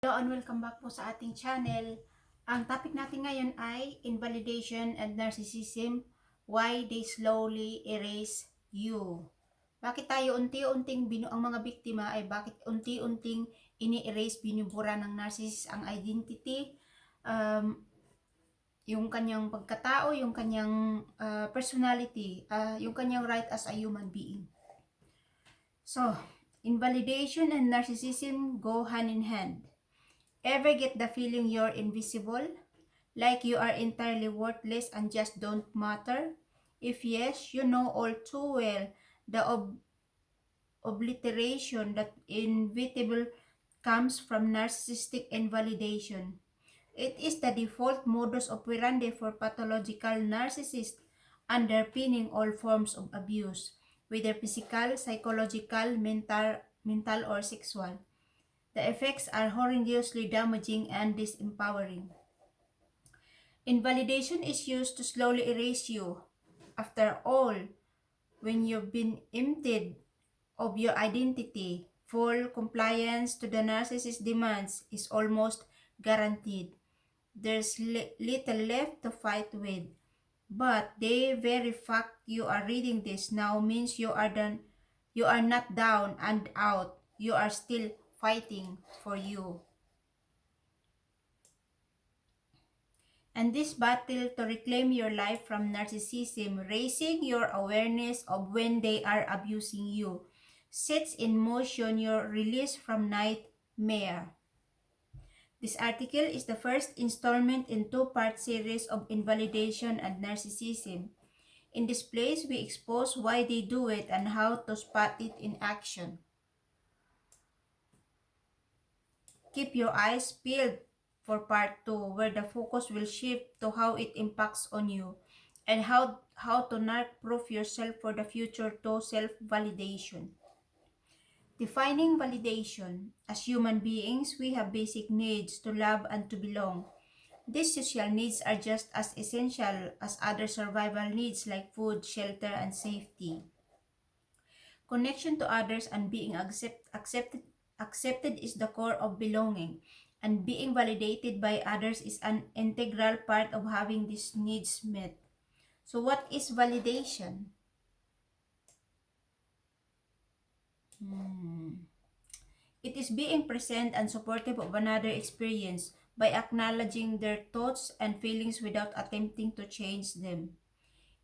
Hello and welcome back po sa ating channel. Ang topic natin ngayon ay Invalidation and Narcissism, Why They Slowly Erase You. Bakit tayo unti-unting ang mga biktima ay bakit unti-unting ini-erase, binubura ng narcissist ang identity, yung kanyang pagkatao, yung kanyang personality, yung kanyang right as a human being. So, invalidation and narcissism go hand in hand. Ever get the feeling you're invisible? Like you are entirely worthless and just don't matter? If yes, you know all too well the obliteration that inevitable comes from narcissistic invalidation. It is the default modus operandi for pathological narcissists, underpinning all forms of abuse, whether physical, psychological, mental or sexual. The effects are horrendously damaging and disempowering. Invalidation is used to slowly erase you. After all, when you've been emptied of your identity, full compliance to the narcissist's demands is almost guaranteed. There's little left to fight with. But the very fact you are reading this now means you are not down and out. You are still fighting for you. And this battle to reclaim your life from narcissism, raising your awareness of when they are abusing you, sets in motion your release from nightmare. This article is the first installment in two-part series of Invalidation and Narcissism. In this place, we expose why they do it and how to spot it in action. Keep your eyes peeled for part 2, where the focus will shift to how it impacts on you and how to narc-proof yourself for the future to self-validation. Defining validation. As human beings, we have basic needs to love and to belong. These social needs are just as essential as other survival needs like food, shelter, and safety. Connection to others and being accepted is the core of belonging, and being validated by others is an integral part of having these needs met. So what is validation? It is being present and supportive of another experience by acknowledging their thoughts and feelings without attempting to change them.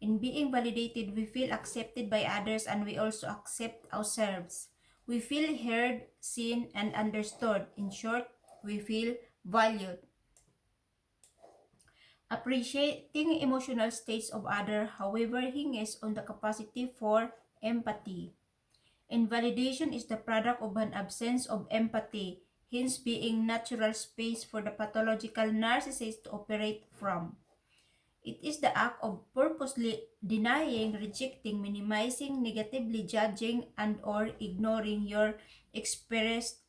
In being validated, we feel accepted by others and we also accept ourselves. We feel heard, seen, and understood. In short, we feel valued. Appreciating emotional states of others, however, hinges on the capacity for empathy. Invalidation is the product of an absence of empathy, hence being natural space for the pathological narcissist to operate from. It is the act of purposely denying, rejecting, minimizing, negatively judging, and or ignoring your experience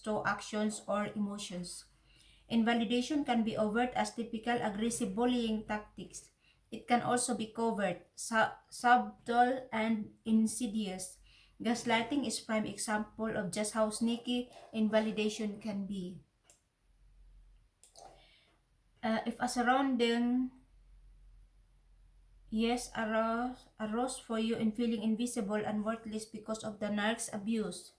to actions or emotions. Invalidation can be overt as typical aggressive bullying tactics. It can also be covert, subtle, and insidious. Gaslighting is prime example of just how sneaky invalidation can be. If a surrounding arose for you in feeling invisible and worthless because of the narc's abuse,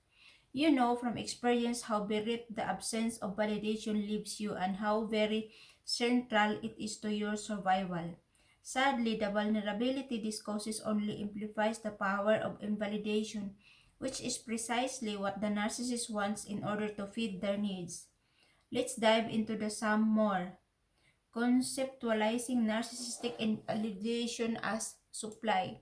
you know from experience how bereft the absence of validation leaves you and how very central it is to your survival. Sadly, the vulnerability this causes only amplifies the power of invalidation, which is precisely what the narcissist wants in order to feed their needs. Let's dive into the some more. Conceptualizing narcissistic invalidation as supply.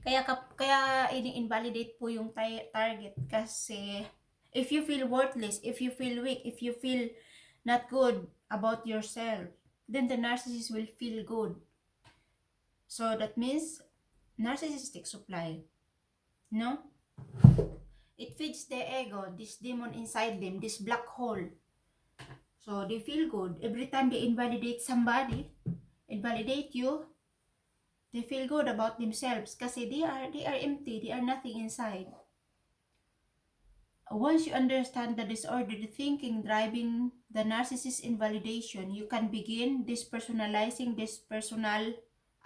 Kaya ini-invalidate po yung target kasi if you feel worthless, if you feel weak, if you feel not good about yourself, then the narcissist will feel good. So that means narcissistic supply. No? It feeds their ego, this demon inside them, this black hole. So they feel good. Every time they invalidate somebody, invalidate you, they feel good about themselves kasi they are empty, they are nothing inside. Once you understand the disordered thinking driving the narcissist invalidation, you can begin dispersonalizing this personal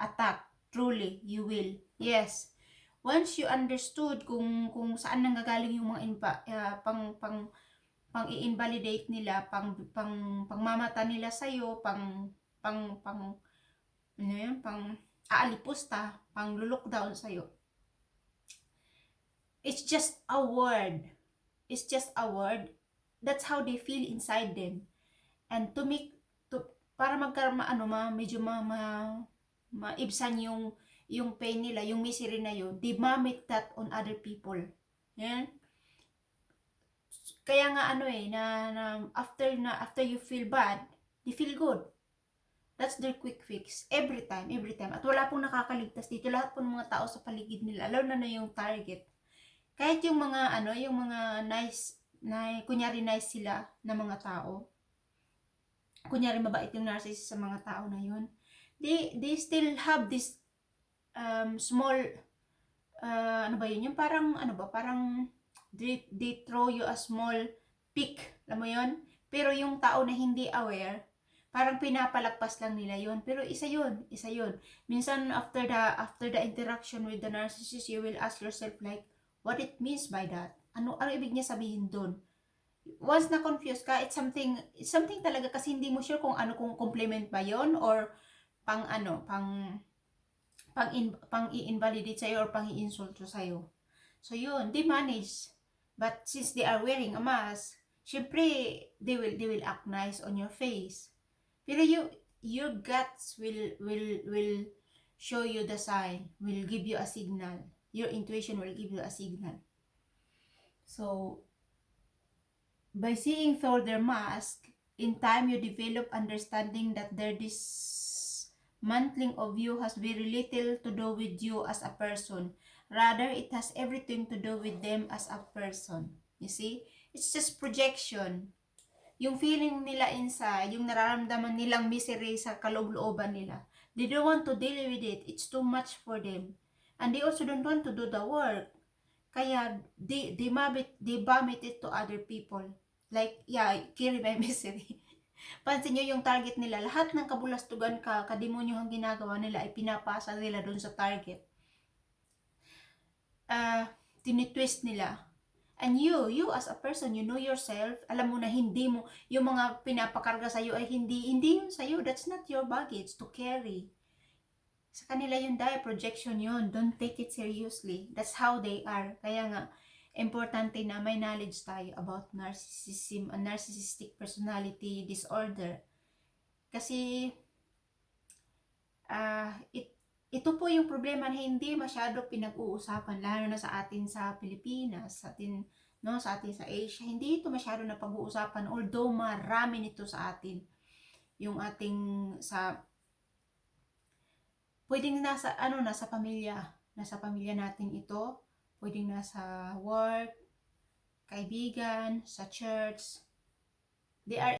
attack. Truly, you will. Yes. Once you understood kung saan nanggagaling yung mga pang i-invalidate nila, pangmamata nila sa iyo, pang ano yun, pang aalipusta, pang lookdown sa iyo. It's just a word. It's just a word. That's how they feel inside them. And para medyo maibsan yung pain nila, yung misery na yun, they vomit that on other people. Yan. Kaya nga after you feel bad, they feel good. That's their quick fix. Every time. At wala pong nakakaligtas dito. Lahat po ng mga tao sa paligid nila, lalo na yung target. Kahit yung mga nice, kunyari nice sila na mga tao. Kunyari mabait yung narcissist sa mga tao na yun. They still have this small yung parang they throw you a small peak, alam mo yun? Pero yung tao na hindi aware, parang pinapalagpas lang nila yun. Pero isa yun. Minsan after the interaction with the narcissist, you will ask yourself like, what it means by that? Ano ibig niya sabihin doon? Once na confused ka, it's something talaga kasi hindi mo sure kung compliment ba yon or pang i-invalidate sa'yo or pang i-insult sa'yo. So yun, they manage. But since they are wearing a mask, syempre they will act nice on your face. Pero your guts will show you the sign, will give you a signal. Your intuition will give you a signal. So by seeing through their mask, in time you develop understanding that their dismantling of you has very little to do with you as a person. Rather, it has everything to do with them as a person. You see? It's just projection. Yung feeling nila inside, yung nararamdaman nilang misery sa kaloob-looban nila, they don't want to deal with it. It's too much for them. And they also don't want to do the work. Kaya, they vomit it to other people. Like, yeah, carry my misery. Pansin nyo yung target nila, lahat ng kabulastugan kademonyohang ginagawa nila ay pinapasa nila dun sa target. Tinitwist nila. And you as a person, you know yourself, alam mo na hindi mo, yung mga pinapakarga sa'yo ay hindi yun sa'yo. That's not your baggage to carry. Sa kanila yun dahil projection yun. Don't take it seriously. That's how they are. Kaya nga, importante na may knowledge tayo about narcissism and narcissistic personality disorder. Kasi, ito po yung problema na hindi masyado pinag-uusapan, lalo na sa atin sa Pilipinas, sa atin sa Asia. Hindi ito masyado na pag-uusapan, although marami nito sa atin. Yung ating pwedeng nasa pamilya natin ito, pwedeng nasa work, kaibigan, sa church. They are